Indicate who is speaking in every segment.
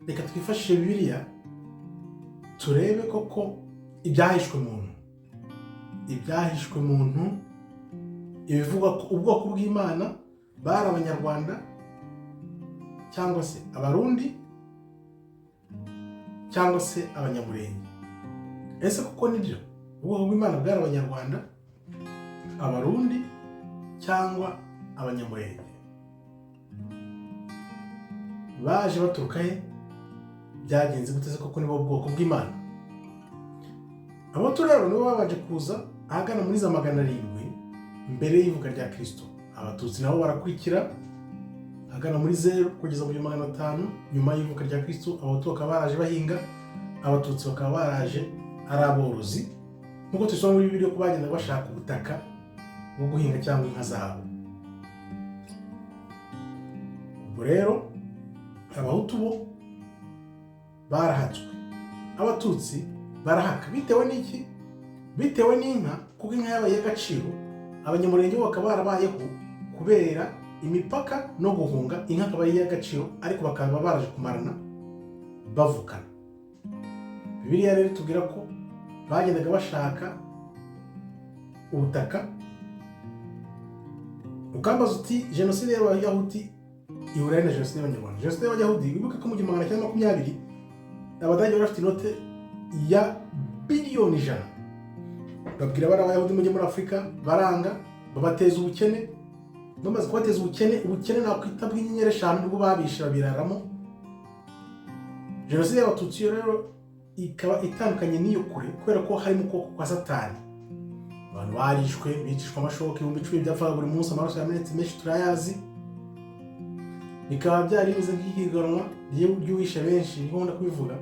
Speaker 1: reka twifashishe Bibiliya turebe koko ibyahishwe muntu ibivuga ko ubwoko bw'Imana bari abanyarwanda cyangwa se abarundi cyangwa se abanyamurenge. Ese koko nibyo ubwoko bw'Imana bwari abanyarwanda, abarundi cyangwa abanyamurenge? Baje baturuka he? Byagenze gute se koko nibo bwoko bw'Imana? Abo rero nibo babanje kuza ahagana muri za 700 mbere y'ivuka rya Kristo. Abatutsi nabo barakurikira ahagana muri 0 kugeza muri 500 nyuma y'ivuka rya Kristo. Abahutu bakaba baraje bahinga, abatutsi bakaba baraje ari aborozi, nkuko tubisoma muri Bibiliya ko bagenda bashaka ubutaka bwo guhinga cyangwa inka zabo. Ubwo rero abahutu bo barahatswe, abatutsi barahaka. Bitewe n'iki? Bitewe n'inka, kuko inka yabaye y'agaciro. Abanyamurenge bo bakaba barabayeho kubera imipaka no guhunga, inka akaba ari y'agaciro, ariko bakaba baraje kumarana bavukana. Bibiliya rero tubwira ko bagendaga bashaka ubutaka. Ukambaza uti jenoside y'Abayahudi ihura na jenoside y'Abanyarwanda. Jenoside y'Abayahudi wibuke ko mu 1920 Abadage bari bafite inote ya biliyoni 100. Babwira bari Abayahudi mujye muri Afrika, baranga babateza ubukene. Bamaze kubateza ubukene nakwita bw'inyenyeri 5 nibwo babishe babiraramo. Jenoside y'Abatutsi rero ikaba itandukanye n'iyo kure kubera ko harimo koko kwa Satani. Abantu barishwe, bicishwa amashoka 10,000 byapfaga buri munsi, amaraso yamenetse menshi turayazi. Bikaba byari bimeze nk'ihiganwa ry'uwishe benshi, niho ndakubivuga.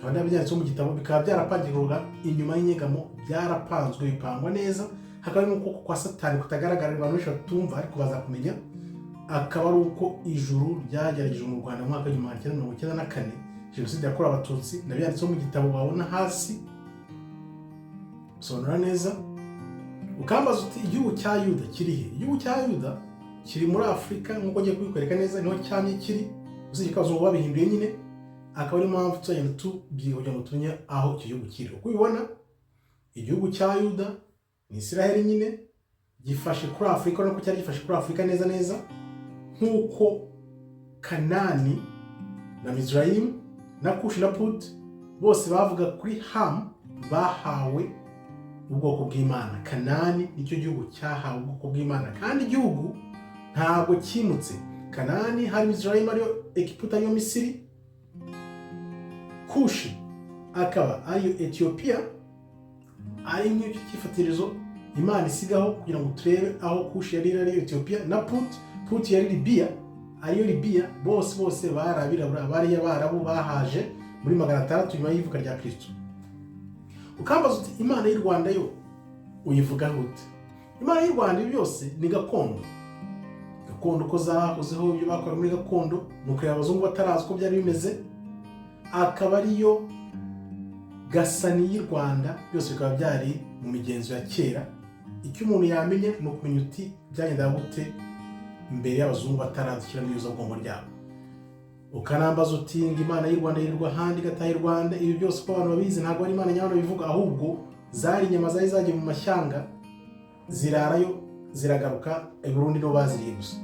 Speaker 1: Abandi byanditse mu gitabo, bikaba byarapangirwaga inyuma y'inyegamo, byarapanzwe bipangwa neza. Hakaba harimo koko kwa Satani kutagaragara, abantu benshi batumva ariko bazakumenya. Akaba ari uko ijuru ryagerageje mu Rwanda mu mwaka wa 1994, jenoside yakorewe Abatutsi. Nabyanditse mu gitabo wabona hasi, sonora neza. Ukambaza uti igihugu cya Yuda kiri he? Igihugu cya Yuda kiri muri Afrika, nkuko ngiye kubikwereka neza, niho cyane kiri. Usije ko abazungu babihinduye nyine, akaba ari mpamvu tuzagenda tubyiga ngo tunye aho icyo gihugu kiri. Uko ubibona, igihugu cya Yuda ni Israel nyine, gifashe kuri Afrika, no cyari gifashe kuri Afrika neza nkuko Kanani na Mizraim na Kushi na Put bose bavuga kuri Ham bahawe ubwoko bw'Imana. Kanani nicyo gihugu cyahawe ubwoko bw'Imana, kandi igihugu ntabwo kimutse. Kanani hari Mizraim ariyo Egiputa yo Misiri, Kushi akaba ariyo Ethiopia, ari nk'icyo kifatirizo Imana isigaho kugira ngo turebe aho Kushi yari ariyo Ethiopia, na Put yari Libya, ariyo Libya. Bose barabirabura, bari y'Abarabu bahaje muri 600 nyuma y'ivuka rya Kristo. Ukambaza uti Imana y'u Rwanda yo uyivuga gute? Imana y'u Rwanda byose ni gakondo ko zahozeho, ibyo bakora muri gakondo nuko abazungu batarazi ko byari bimeze. Akaba ariyo gasani y'u Rwanda, byose bikaba byari mu migenzo ya kera. Icyo umuntu yamenye no kumenya uti byagendaga gute mbere y'abazungu batarazikira n'iyo bwongo ryabo. Ukanambaza uti Imana y'u Rwanda yirirwa handi gataye Rwanda. Ibi byose ko abantu babizi, ntabwo ari Imana nyabana bivuga, ahubwo zari inyama zari zagiye mu mashyanga zirarayo ziragaruka. Burundi no baziriye gusa.